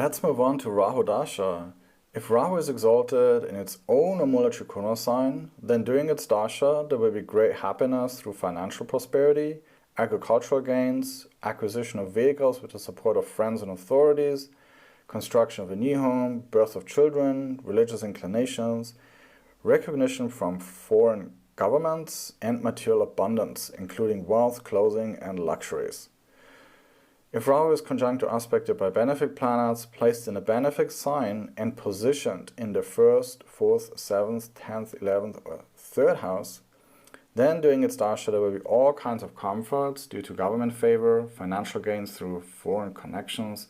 Let's move on to Rahu Dasha. If Rahu is exalted in its own Amula Trikona sign, then during its Dasha there will be great happiness through financial prosperity, agricultural gains, acquisition of vehicles with the support of friends and authorities, construction of a new home, birth of children, religious inclinations, recognition from foreign governments, and material abundance, including wealth, clothing, and luxuries. If Rahu is conjunct or aspected by benefic planets placed in a benefic sign and positioned in the 1st, 4th, 7th, 10th, 11th, or 3rd house, then during its Dasha there will be all kinds of comforts due to government favor, financial gains through foreign connections,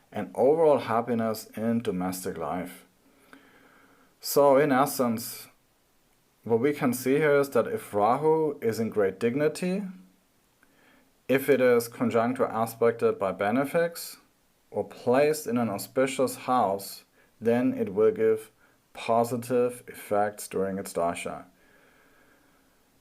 and overall happiness in domestic life. So in essence, what we can see here is that if Rahu is in great dignity, if it is conjunct or aspected by benefics or placed in an auspicious house, then it will give positive effects during its Dasha.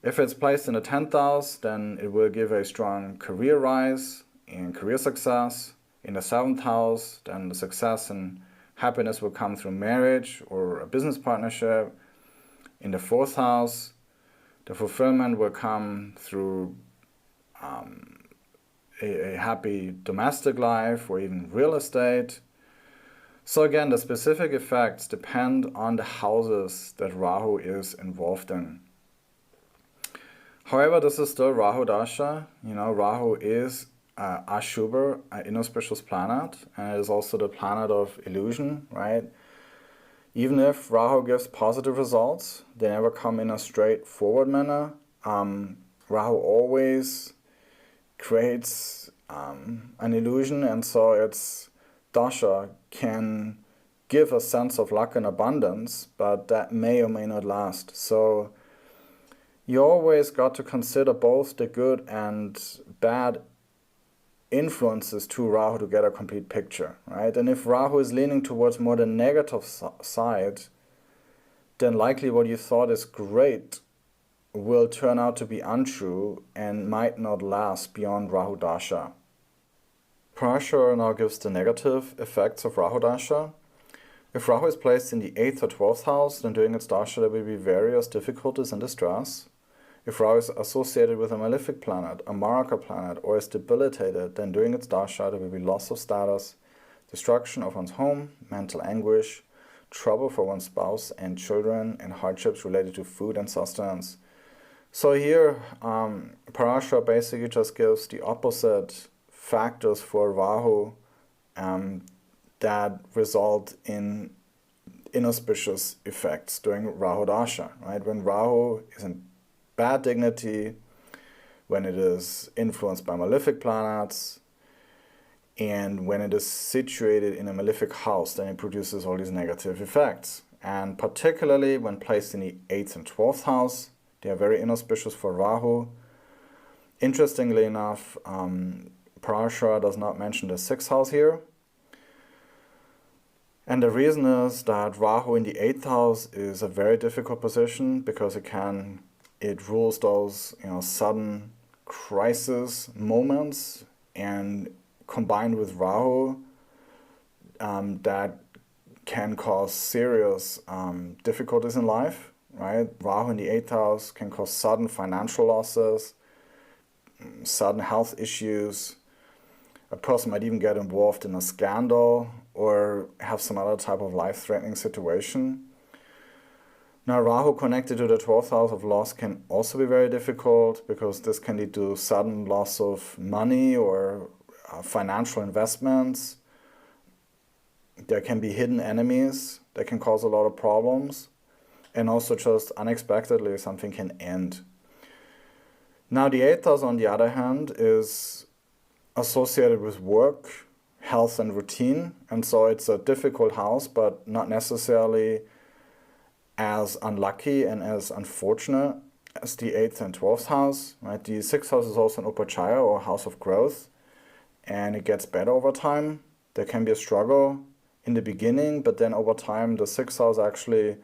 If it's placed in the 10th house, then it will give a strong career rise and career success. In the 7th house, then the success and happiness will come through marriage or a business partnership. In the 4th house, the fulfillment will come through a happy domestic life or even real estate. So again, the specific effects depend on the houses that Rahu is involved in. However, this is still Rahu Dasha. Rahu is Ashubha, an inauspicious planet, and it is also the planet of illusion, right? Even if Rahu gives positive results, they never come in a straightforward manner. Rahu always creates an illusion, and so its Dasha can give a sense of luck and abundance, but that may or may not last. So you always got to consider both the good and bad influences to Rahu to get a complete picture, right? And if Rahu is leaning towards more the negative side, then likely what you thought is great will turn out to be untrue and might not last beyond Rahu Dasha. Parashara now gives the negative effects of Rahu Dasha. If Rahu is placed in the 8th or 12th house, then during its Dasha there will be various difficulties and distress. If Rahu is associated with a malefic planet, a Maraka planet, or is debilitated, then during its Dasha there will be loss of status, destruction of one's home, mental anguish, trouble for one's spouse and children, and hardships related to food and sustenance. So here, Parashara basically just gives the opposite factors for Rahu that result in inauspicious effects during Rahu Dasha, right? When Rahu is in bad dignity, when it is influenced by malefic planets, and when it is situated in a malefic house, then it produces all these negative effects. And particularly when placed in the 8th and 12th house, they are very inauspicious for Rahu. Interestingly enough, Parashara does not mention the 6th house here. And the reason is that Rahu in the 8th house is a very difficult position because it rules those sudden crisis moments, and combined with Rahu, that can cause serious difficulties in life, right? Rahu in the 8th house can cause sudden financial losses, sudden health issues. A person might even get involved in a scandal or have some other type of life-threatening situation. Now, Rahu connected to the 12th house of loss can also be very difficult because this can lead to sudden loss of money or financial investments. There can be hidden enemies that can cause a lot of problems, and also just unexpectedly something can end. Now, the 8th house, on the other hand, is associated with work, health, and routine, and so it's a difficult house, but not necessarily as unlucky and as unfortunate as the 8th and 12th house, right? The 6th house is also an upachaya, or house of growth, and it gets better over time. There can be a struggle in the beginning, but then over time the 6th house actually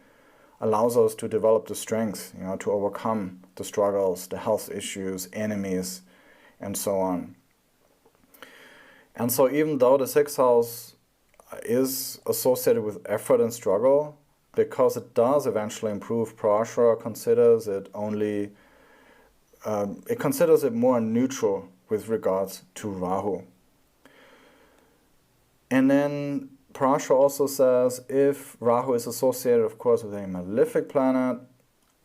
allows us to develop the strength, to overcome the struggles, the health issues, enemies, and so on. And so even though the 6th house is associated with effort and struggle because it does eventually improve. Parashara considers it only, it considers it more neutral with regards to Rahu. And then Parashara also says if Rahu is associated, of course, with a malefic planet,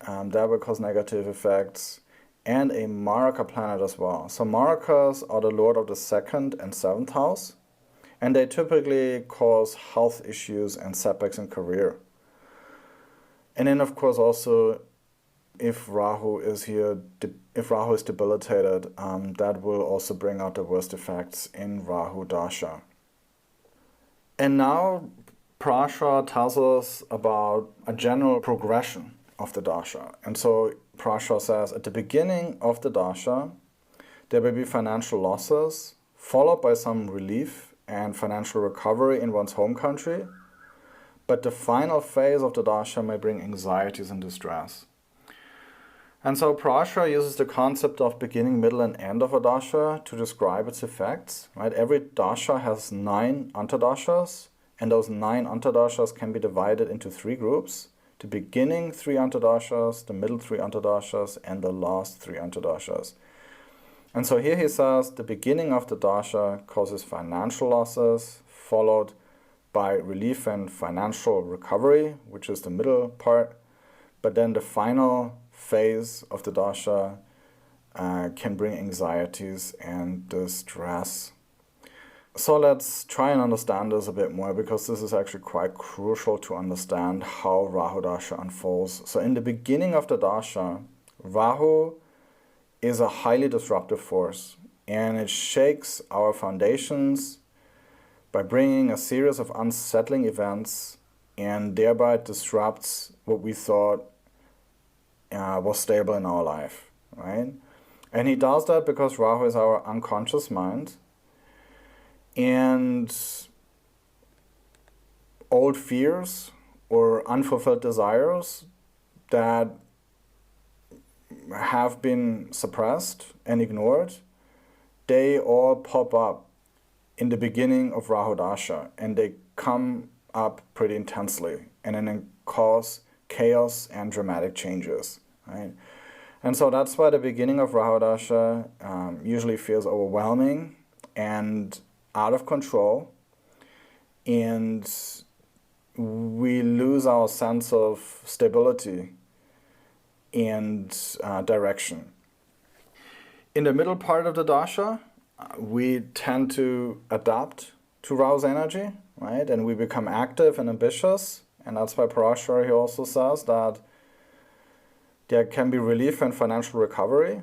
that will cause negative effects, and a Maraka planet as well. So Marakas are the lord of the 2nd and 7th house, and they typically cause health issues and setbacks in career. And then, of course, also, if Rahu is here, if Rahu is debilitated, that will also bring out the worst effects in Rahu Dasha. And now, Parashara tells us about a general progression of the Dasha. And so, Parashara says, at the beginning of the Dasha, there will be financial losses, followed by some relief and financial recovery in one's home country. But the final phase of the Dasha may bring anxieties and distress. And so Parashara uses the concept of beginning, middle, and end of a Dasha to describe its effects. Right? Every Dasha has 9 Antardashas, and those 9 Antardashas can be divided into 3 groups. The beginning 3 Antardashas, the middle 3 Antardashas, and the last 3 Antardashas. And so here he says the beginning of the Dasha causes financial losses, followed by relief and financial recovery, which is the middle part. But then the final phase of the Dasha can bring anxieties and distress. So let's try and understand this a bit more, because this is actually quite crucial to understand how Rahu Dasha unfolds. So in the beginning of the Dasha, Rahu is a highly disruptive force, and it shakes our foundations by bringing a series of unsettling events, and thereby disrupts what we thought was stable in our life, right? And he does that because Rahu is our unconscious mind, and old fears or unfulfilled desires that have been suppressed and ignored, they all pop up in the beginning of Rahu Dasha, and they come up pretty intensely and then cause chaos and dramatic changes, right? And so that's why the beginning of Rahu Dasha usually feels overwhelming and out of control, and we lose our sense of stability and direction. In the middle part of the Dasha, we tend to adapt to Rahu's energy, right? And we become active and ambitious, and that's why Parashara here also says that there can be relief and financial recovery,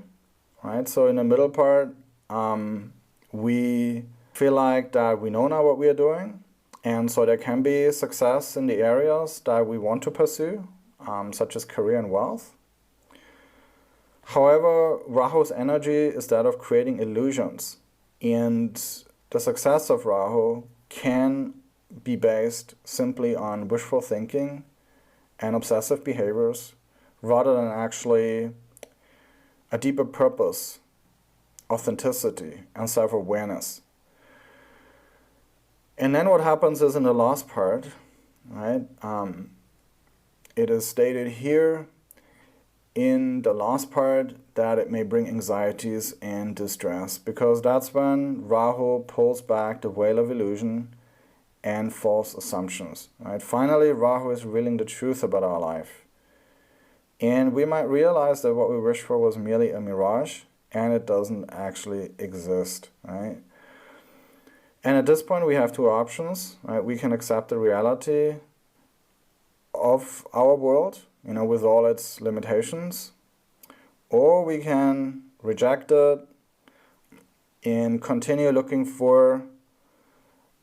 right? So in the middle part, we feel like that we know now what we are doing, and so there can be success in the areas that we want to pursue, such as career and wealth. However, Rahu's energy is that of creating illusions, and the success of Rahu can be based simply on wishful thinking and obsessive behaviors, rather than actually a deeper purpose, authenticity, and self-awareness. And then what happens is in the last part, right, it is stated here in the last part that it may bring anxieties and distress, because that's when Rahu pulls back the veil of illusion and false assumptions, right? Finally, Rahu is revealing the truth about our life. And we might realize that what we wished for was merely a mirage, and it doesn't actually exist, right? And at this point, we have 2 options, right? We can accept the reality of our world, with all its limitations, or we can reject it and continue looking for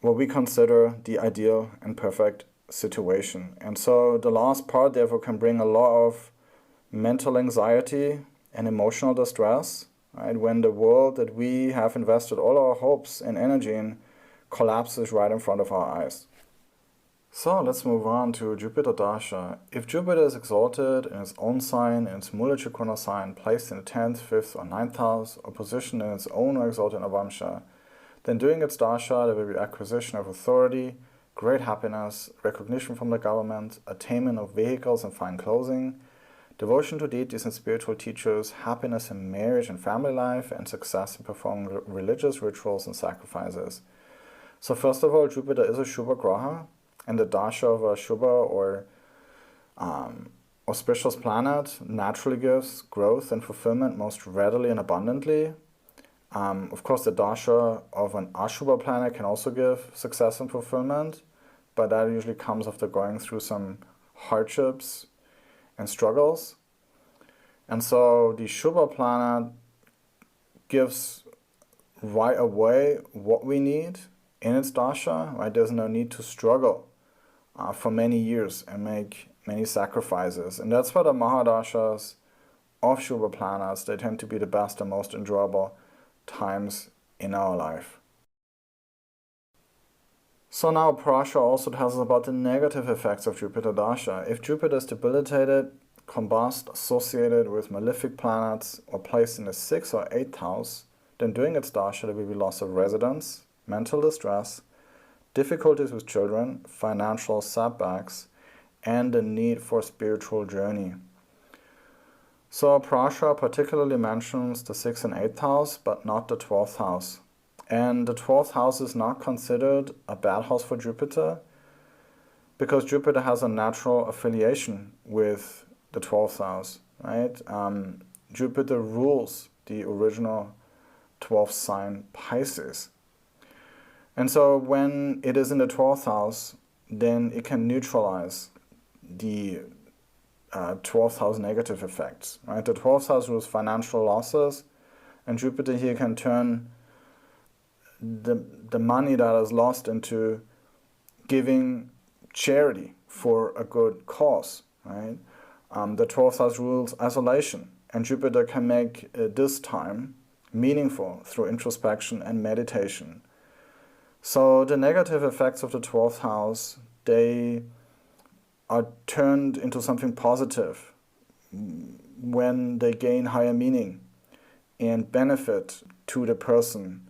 what we consider the ideal and perfect situation. And so the last part, therefore, can bring a lot of mental anxiety and emotional distress, right? When the world that we have invested all our hopes and energy in collapses right in front of our eyes. So let's move on to Jupiter Dasha. If Jupiter is exalted in its own sign, in its Mula Trikrona sign, placed in the 10th, 5th, or 9th house, or positioned in its own or exalted Navamsha, then during its Dasha there will be acquisition of authority, great happiness, recognition from the government, attainment of vehicles and fine clothing, devotion to deities and spiritual teachers, happiness in marriage and family life, and success in performing religious rituals and sacrifices. So first of all, Jupiter is a Shubha Graha, and the dasha of a Shubha or auspicious planet naturally gives growth and fulfillment most readily and abundantly. Of course, the dasha of an Ashubha planet can also give success and fulfillment, but that usually comes after going through some hardships and struggles. And so the Shubha planet gives right away what we need in its dasha, right? There's no need to struggle for many years and make many sacrifices. And that's why the Mahadashas of Shubha planets, they tend to be the best and most enjoyable times in our life. So now Parasha also tells us about the negative effects of Jupiter Dasha. If Jupiter is debilitated, combust, associated with malefic planets, or placed in the 6th or 8th house, then during its Dasha there will be loss of residence, mental distress, difficulties with children, financial setbacks, and the need for a spiritual journey. So Parasha particularly mentions the 6th and 8th house, but not the 12th house. And the 12th house is not considered a bad house for Jupiter, because Jupiter has a natural affiliation with the 12th house, right? Jupiter rules the original 12th sign Pisces. And so when it is in the 12th house, then it can neutralize the 12th house negative effects, right? The 12th house rules financial losses, and Jupiter here can turn the money that is lost into giving charity for a good cause, right? The 12th house rules isolation, and Jupiter can make this time meaningful through introspection and meditation. So the negative effects of the 12th house, they are turned into something positive when they gain higher meaning and benefit to the person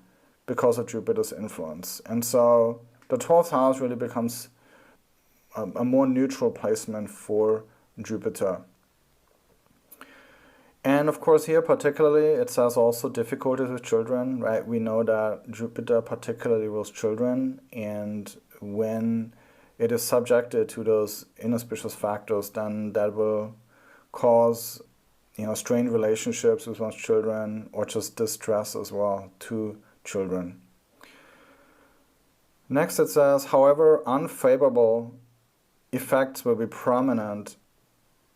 because of Jupiter's influence. And so the 12th house really becomes a more neutral placement for Jupiter. And of course here particularly it says also difficulties with children, right? We know that Jupiter particularly rules children, and when it is subjected to those inauspicious factors, then that will cause, strained relationships with one's children, or just distress as well to children. Next it says, however, unfavorable effects will be prominent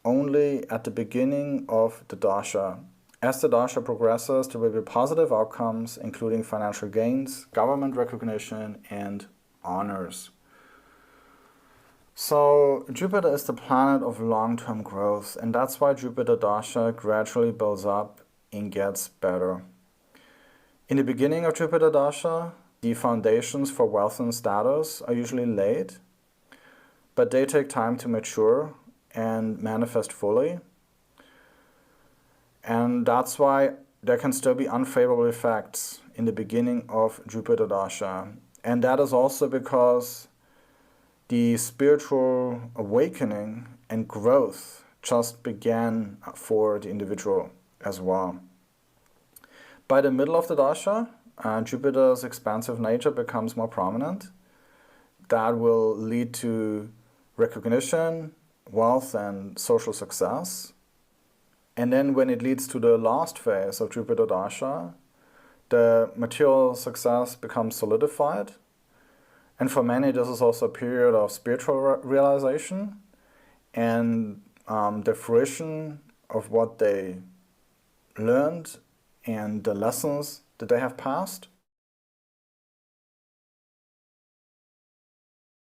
only at the beginning of the dasha. As the dasha progresses, there will be positive outcomes, including financial gains, government recognition, and honors. So Jupiter is the planet of long-term growth, and that's why Jupiter Dasha gradually builds up and gets better. In the beginning of Jupiter Dasha, the foundations for wealth and status are usually laid, but they take time to mature and manifest fully. And that's why there can still be unfavorable effects in the beginning of Jupiter Dasha. And that is also because the spiritual awakening and growth just began for the individual as well. By the middle of the Dasha, Jupiter's expansive nature becomes more prominent. That will lead to recognition, wealth, and social success. And then when it leads to the last phase of Jupiter Dasha, the material success becomes solidified. And for many, this is also a period of spiritual realization and the fruition of what they learned and the lessons that they have passed.